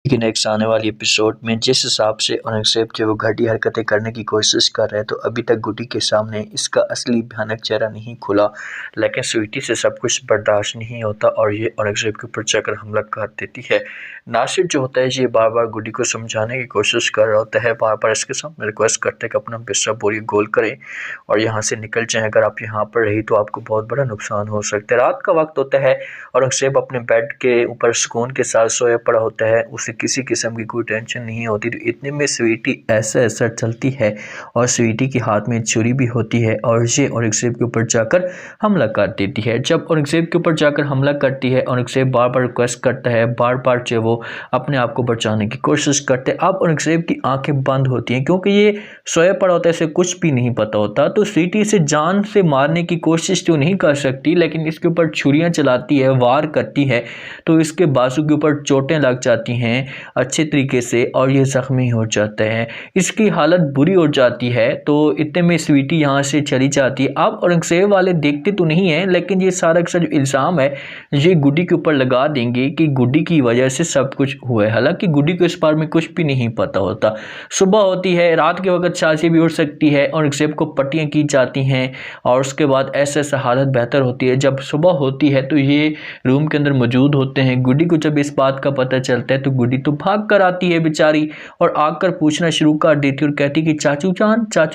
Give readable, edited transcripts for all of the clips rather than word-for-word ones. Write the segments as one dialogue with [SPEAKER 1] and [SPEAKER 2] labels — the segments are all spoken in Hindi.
[SPEAKER 1] कि नेक्स्ट आने वाली एपिसोड में जिस हिसाब से औरंगज़ेब जो वो घटिया हरकतें करने की कोशिश कर रहे हैं, तो अभी तक गुड्डी के सामने इसका असली भयानक चेहरा नहीं खुला। लेकिन स्वीटी से सब कुछ बर्दाश्त नहीं होता और ये औरंगज़ेब के ऊपर जाकर हमला कर देती है। नासिर जो होता है ये बार बार गुड्डी को समझाने की कोशिश कर रहा होता है, बार बार इसके सामने रिक्वेस्ट करते हैं कि अपना बिस्सा बोरी गोल करें और यहाँ से निकल जाएँ। अगर आप यहाँ पर रही तो आपको बहुत बड़ा नुकसान हो सकता है। रात का वक्त होता है, औरंगज़ेब अपने बेड के ऊपर सुकून के साथ सोया पड़ा होता है, उसे किसी किस्म की कोई टेंशन नहीं होती। तो इतने में स्वीटी ऐसा ऐसा चलती है और स्वीटी के हाथ में छुरी भी होती है और ये औरंगज़ेब के ऊपर जाकर हमला कर देती है। जब औरंगज़ेब के ऊपर जाकर हमला करती है, औरंगज़ेब बार बार रिक्वेस्ट करता है, बार बार जो वो अपने आप को बचाने की कोशिश करते हैं। अब औरंगज़ेब की आंखें बंद होती हैं क्योंकि ये सोया पड़ा होता है, इसे कुछ भी नहीं पता होता। तो स्वीटी इसे जान से मारने की कोशिश तो नहीं कर सकती, लेकिन इसके ऊपर छुरियाँ चलाती है, वार करती है, तो इसके बाजू के ऊपर चोटें लग जाती हैं अच्छे तरीके से और ये ज़ख्मी हो जाता है। इसकी हालत बुरी हो जाती है। तो इतने में स्वीटी यहाँ से चली जाती है। अब औरंगज़ेब वाले देखते तो नहीं हैं, लेकिन ये सारा जो इल्ज़ाम है ये गुड्डी के ऊपर लगा देंगे कि गुड्डी की वजह से सब कुछ हुआ है। हालांकि गुड्डी को इस बारे में कुछ भी नहीं पता होता। सुबह होती है, रात के वक्त शादी भी उड़ सकती है, औरंगज़ेब को पट्टियाँ की जाती हैं और उसके बाद ऐसे ऐसा हालत बेहतर होती है। जब सुबह होती है तो ये रूम के अंदर मौजूद होते हैं। गुड्डी को जब इस बात का पता चलता है तो गुड्डी तो भाग कर आती है बेचारी और आकर पूछना शुरू कर देती है और कहती कि चाचू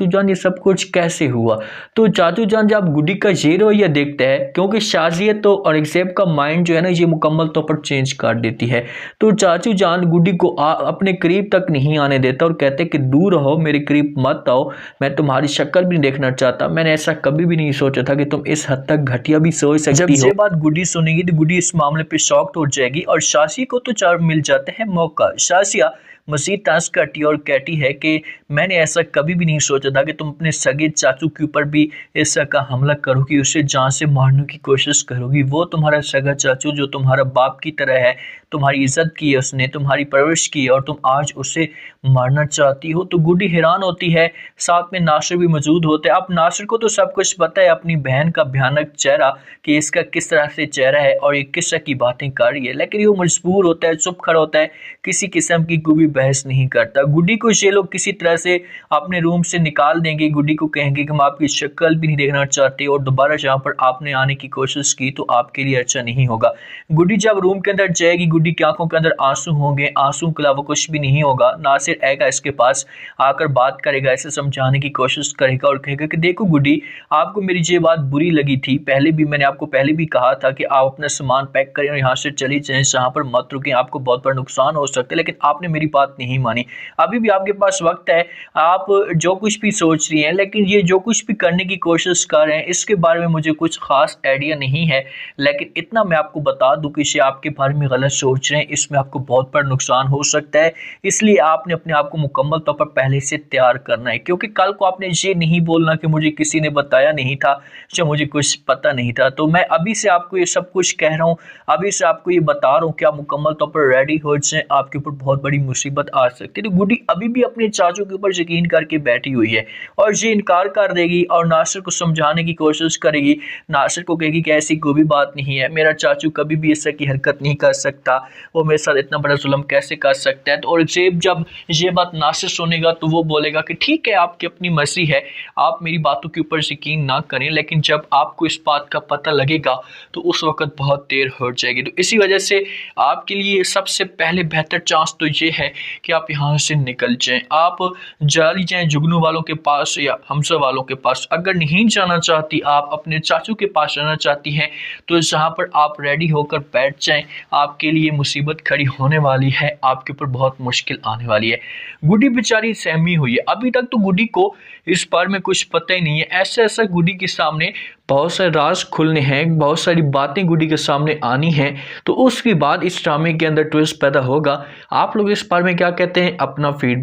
[SPEAKER 1] जान ये सब कुछ कैसे हुआ। तो चाचू जान जब गुड्डी का ये रवैया देखता है, क्योंकि शाजियत तो औरंगज़ेब का माइंड जो है ना ये मुकम्मल तौर पर चेंज कर देती है, तो चाचू जान गुड्डी को अपने करीब तक नहीं आने देता और कहते कि दूर रहो, मेरे करीब मत आओ, मैं तुम्हारी शक्ल भी नहीं देखना चाहता। मैंने ऐसा कभी भी नहीं सोचा था कि तुम इस हद तक घटिया भी सोच सकती हो। जब ये बात गुड्डी सुनेगी तो गुड्डी इस मामले पे शॉक्ड हो जाएगी और शाशी को तो चार मिल जाता है मौका। शासिया मज़ीद टास्क करती है और कहती है कि मैंने ऐसा कभी भी नहीं सोचा था कि तुम अपने सगे चाचू के ऊपर भी इस का हमला करोगी, उसे जान से मारने की कोशिश करोगी। वो तुम्हारा सगा चाचू जो तुम्हारा बाप की तरह है, तुम्हारी इज्जत की है उसने, तुम्हारी परवरिश की है और तुम आज उसे मारना चाहती हो। तो गुड्डी हैरान होती है। साथ में नासिर भी मौजूद होते हैं। अब नासिर को तो सब कुछ पता है अपनी बहन का भयानक चेहरा कि इसका किस तरह से चेहरा है और ये किस तरह की बातें कर रही है, लेकिन वो मजबूर होता है, चुप खड़ा होता है, किसी किस्म की कोई भी बहस नहीं करता। गुड्डी को ये लोग किसी तरह से अपने रूम से निकाल देंगे। गुड्डी को कहेंगे कि हम आपकी शक्ल भी नहीं देखना चाहते और दोबारा जहाँ पर आपने आने की कोशिश की तो आपके लिए अच्छा नहीं होगा। गुड्डी जब रूम के अंदर जाएगी, गुड्डी की आंखों के अंदर आंसू होंगे, आंसू के अलावा कुछ भी नहीं होगा। नासिर आएगा इसके पास, आकर बात करेगा, इसे समझाने की कोशिश करेगा और कहेगा कि देखो गुड्डी, आपको मेरी ये बात बुरी लगी थी, पहले भी मैंने आपको पहले भी कहा था कि आप अपना सामान पैक करें और यहाँ से चली जाएं, जहाँ पर मत रुकें, आपको बहुत बड़ा नुकसान हो सकता है, लेकिन आपने मेरी बात नहीं मानी। अभी भी आपके पास वक्त है, आप जो कुछ भी सोच रही हैं, लेकिन ये जो कुछ भी करने की कोशिश कर रहे हैं इसके बारे में मुझे कुछ खास आइडिया नहीं है, लेकिन इतना मैं आपको बता दूं कि ये आपके बारे में गलत सोच रहे हैं, इसमें आपको बहुत बड़ा नुकसान हो सकता है। इसलिए आपने अपने आप को मुकम्मल तौर पर पहले से तैयार करना है, क्योंकि कल को आपने ये नहीं बोलना कि मुझे किसी ने बताया नहीं था या मुझे कुछ पता नहीं था। तो मैं अभी से आपको ये सब कुछ कह रहा हूँ, अभी से आपको ये बता रहा हूँ कि आप मुकम्मल तौर पर रेडी हो जाएं, आपके ऊपर बहुत बड़ी मुसीबत आ सकती है। तो गुड्डी अभी भी अपने चाचू के ऊपर यकीन करके बैठी हुई है और ये इनकार कर देगी और नासिर को समझाने की कोशिश करेगी। नासिर को कहेगी कि ऐसी कोई भी बात नहीं है, मेरा चाचू कभी भी इस तरह की हरकत नहीं कर सकता, वो मेरे साथ इतना बड़ा जुल्म कैसे कर सकता है। तो औरंगज़ेब जब ये बात नासिर सुनेगा तो वो बोलेगा कि ठीक है, आपकी अपनी मर्जी है, आप मेरी बातों के ऊपर यकीन ना करें, लेकिन जब आपको इस बात का पता लगेगा तो उस वक्त बहुत देर हो जाएगी। तो इसी वजह से आपके लिए सबसे पहले बेहतर चांस तो ये है कि आप यहाँ से निकल जाएं, आप चली जाएं जुगनू वालों के पास या हमजा वालों के पास। अगर नहीं जाना चाहती, आप अपने चाचू के पास जाना चाहती हैं, तो जहाँ पर आप रेडी होकर बैठ जाएं, आपके लिए मुसीबत खड़ी होने वाली है, आपके ऊपर बहुत मुश्किल आने वाली है। गुड्डी बेचारी सहमी हुई है। अभी तक तो गुड्डी को इस बारे में कुछ पता ही नहीं है। ऐसा ऐसा गुड्डी के सामने बहुत सारे राज खुलने हैं, बहुत सारी बातें गुड्डी के सामने आनी हैं, तो उसके बाद इस ड्रामे के अंदर ट्विस्ट पैदा होगा। आप लोग इस बारे में क्या कहते हैं? अपना फीडबैक